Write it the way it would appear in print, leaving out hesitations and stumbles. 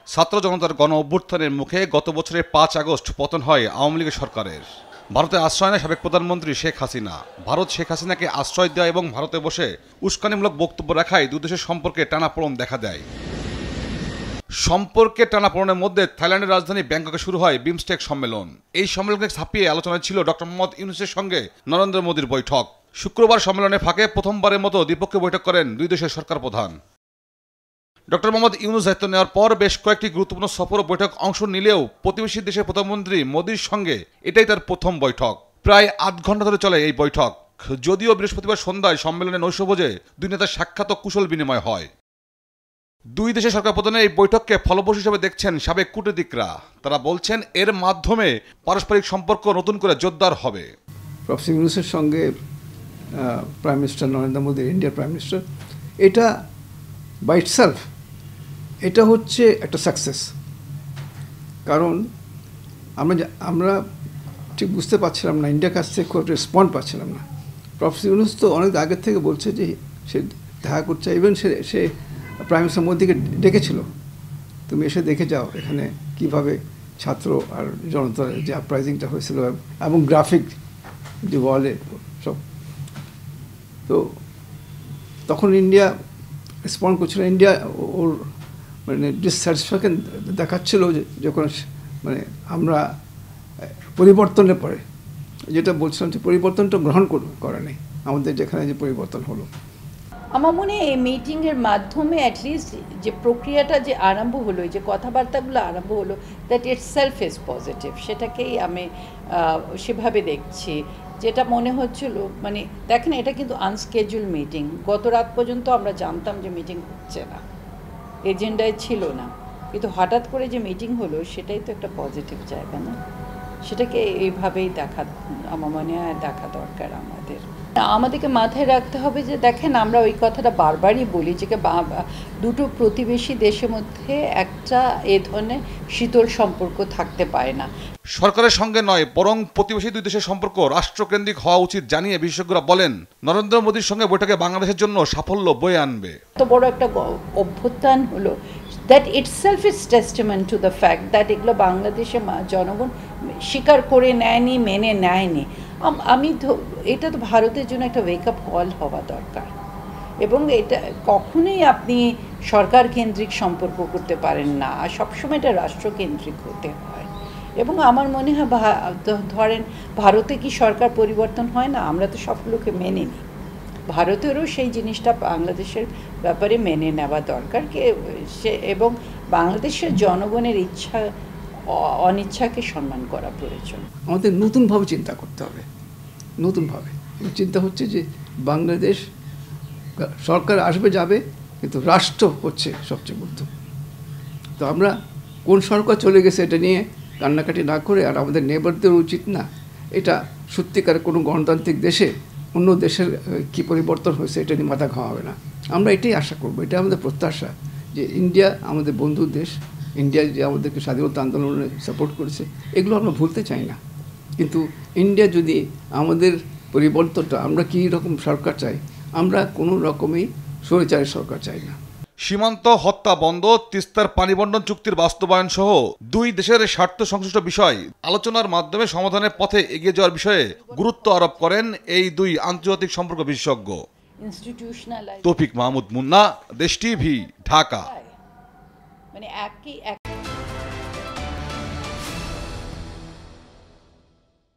ছাত্র জনতার গণ অভ্যুত্থানের মুখে গত বছরের ৫ আগস্ট পতন হয় আওয়ামী লীগের সরকারের। ভারতে আশ্রয় নেয় সাবেক প্রধানমন্ত্রী শেখ হাসিনা। ভারত শেখ হাসিনাকে আশ্রয় দেওয়া এবং ভারতে বসে উস্কানিমূলক বক্তব্য রাখায় দুই দেশের সম্পর্কে টানাপোড়েন দেখা দেয়। সম্পর্কে টানাপোড়েনের মধ্যে থাইল্যান্ডের রাজধানী ব্যাংককে শুরু হয় বিমস্টেক সম্মেলন। এই সম্মেলনকে ছাপিয়ে আলোচনায় ছিল ডক্টর মোহাম্মদ ইউনূসের সঙ্গে নরেন্দ্র মোদীর বৈঠক। শুক্রবার সম্মেলনের ফাঁকে প্রথমবারের মতো দ্বিপক্ষীয় বৈঠক করেন দুই দেশের সরকার প্রধান। ডক্টর মোহাম্মদ ইউনূস দায়িত্ব নেওয়ার পর বেশ কয়েকটি গুরুত্বপূর্ণ সফর ও বৈঠক অংশ নিলেও প্রতিবেশী দেশের প্রধানমন্ত্রী মোদীর সঙ্গে এটাই তার প্রথম বৈঠক। প্রায় ৮ ঘন্টা ধরে চলে এই বৈঠক। যদিও বৃহস্পতিবার সন্ধ্যায় সম্মেলনে নৈশভোজে দুই নেতার সাক্ষাৎ ও কুশল বিনিময় হয়। দুই দেশের সরকার প্রধানের এই বৈঠককে ফলপ্রসূ হিসেবে দেখছেন সাবেক কূটনীতিকরা। তারা বলছেন এর মাধ্যমে পারস্পরিক সম্পর্ক নতুন করে জোরদার হবে। প্রফেসর ইউনূসের সঙ্গে প্রাইম মিনিস্টার নরেন্দ্র মোদী, ইন্ডিয়ার প্রাইম মিনিস্টার, এটা বাই ইটসেলফ এটা হচ্ছে একটা সাকসেস। কারণ আমরা ঠিক বুঝতে পারছিলাম না, ইন্ডিয়ার কাছ থেকে খুব রেসপন্ড পাচ্ছিলাম না। প্রফেসর ইউনূস তো অনেক আগের থেকে বলছে যে সে দেখা করছে। ইভেন সে প্রাইম মিনিস্টার মোদীকে ডেকেছিল, তুমি এসে দেখে যাও এখানে কিভাবে ছাত্র আর জনতার যে আপরাইজিংটা হয়েছিল এবং গ্রাফিক যে ওয়ালে সব। তো তখন ইন্ডিয়া রেসপন্ড করছিল। ইন্ডিয়া ওর মানে ডিসস্যাটিসফ্যাকশন দেখাচ্ছিল যখন মানে আমরা পরিবর্তনের পরে যেটা বলছিলাম যে পরিবর্তনটা গ্রহণ করে নেই আমাদের যেখানে যে পরিবর্তন হলো। আমার মনে হয় এই মিটিংয়ের মাধ্যমে অ্যাটলিস্ট যে প্রক্রিয়াটা যে আরম্ভ হলো, যে কথাবার্তাগুলো আরম্ভ হলো, that it self is positive. সেটাকেই আমি সেভাবে দেখছি। যেটা মনে হচ্ছিল, মানে দেখেন, এটা কিন্তু আনস্কেজুল মিটিং। গত রাত পর্যন্ত আমরা জানতাম যে মিটিং হচ্ছে না, এজেন্ডায় ছিল না, কিন্তু হঠাৎ করে যে মিটিং হলো সেটাই তো একটা পজিটিভ জায়গা না? সেটাকে এইভাবেই আমার মনে হয় দেখা দরকার। আমাদেরকে মাথায় রাখতে হবে যে দেখেন, আমরা ওই কথাটা বারবারই বলি যে দুটো প্রতিবেশী দেশের মধ্যে একটা এ ধরনের শীতল সম্পর্ক থাকতে পারে না। সরকারের সঙ্গে নয়, বরং প্রতিবেশী দুই দেশের সম্পর্ক রাষ্ট্রকেন্দ্রিক হওয়া উচিত জানিয়ে বিশেষজ্ঞরা বলেন নরেন্দ্র মোদীর সঙ্গে বৈঠকে বাংলাদেশের জন্য সাফল্য বয়ে আনবে। এত বড় একটা অভ্যুত্থান হলো, that itself is testament to the fact that এগুলো বাংলাদেশের জনগণ স্বীকার করে নেয়নি, মেনে নেয়নি। এটা তো ভারতের জন্য একটা ওয়েক আপ কল হওয়া দরকার। এবং এটা কখনোই আপনি সরকার কেন্দ্রিক সম্পর্ক করতে পারেন না, আর সবসময় এটা রাষ্ট্রকেন্দ্রিক হতে হয়। এবং আমার মনে হয় ধরেন ভারতে কি সরকার পরিবর্তন হয় না? আমরা তো সবগুলোকে মেনে নিই। ভারতেরও সেই জিনিসটা বাংলাদেশের ব্যাপারে মেনে নেওয়া দরকার এবং বাংলাদেশের জনগণের ইচ্ছা অনিচ্ছাকে সম্মান করা প্রয়োজন। আমাদের নতুনভাবে চিন্তা করতে হবে। নতুনভাবে চিন্তা হচ্ছে যে বাংলাদেশ সরকার আসবে যাবে, কিন্তু রাষ্ট্র হচ্ছে সবচেয়ে গুরুত্ব। তো আমরা কোন সরকার চলে গেছে এটা নিয়ে কান্নাকাটি না করে, আর আমাদের নেবারদের উচিত না এটা সত্যিকার কোনো গণতান্ত্রিক দেশে অন্য দেশের কী পরিবর্তন হয়েছে এটা নিয়ে মাথা খাওয়া হবে না। আমরা এটাই আশা করবো, এটা আমাদের প্রত্যাশা যে ইন্ডিয়া আমাদের বন্ধুর দেশ, ইন্ডিয়া যে আমাদেরকে স্বাধীনতা আন্দোলনে সাপোর্ট করেছে, এগুলো আমরা ভুলতে চাই না। কিন্তু ইন্ডিয়া যদি আমাদের পরিবর্তনটা, আমরা কী রকম সরকার চাই, আমরা কোনো রকমই স্বৈরাচারী সরকার চাই না। সীমান্ত হত্যা বন্ধ, তিস্তার পানি বণ্টন চুক্তির বাস্তবায়ন সহ দুই দেশের স্বার্থ সংশ্লিষ্ট বিষয় আলোচনার মাধ্যমে সমাধানের পথে এগিয়ে যাওয়ার বিষয়ে গুরুত্ব আরোপ করেন এই দুই আন্তর্জাতিক সম্পর্ক বিশেষজ্ঞ। তৌফিক মাহমুদ মুন্না, দেশ টিভি, ঢাকা।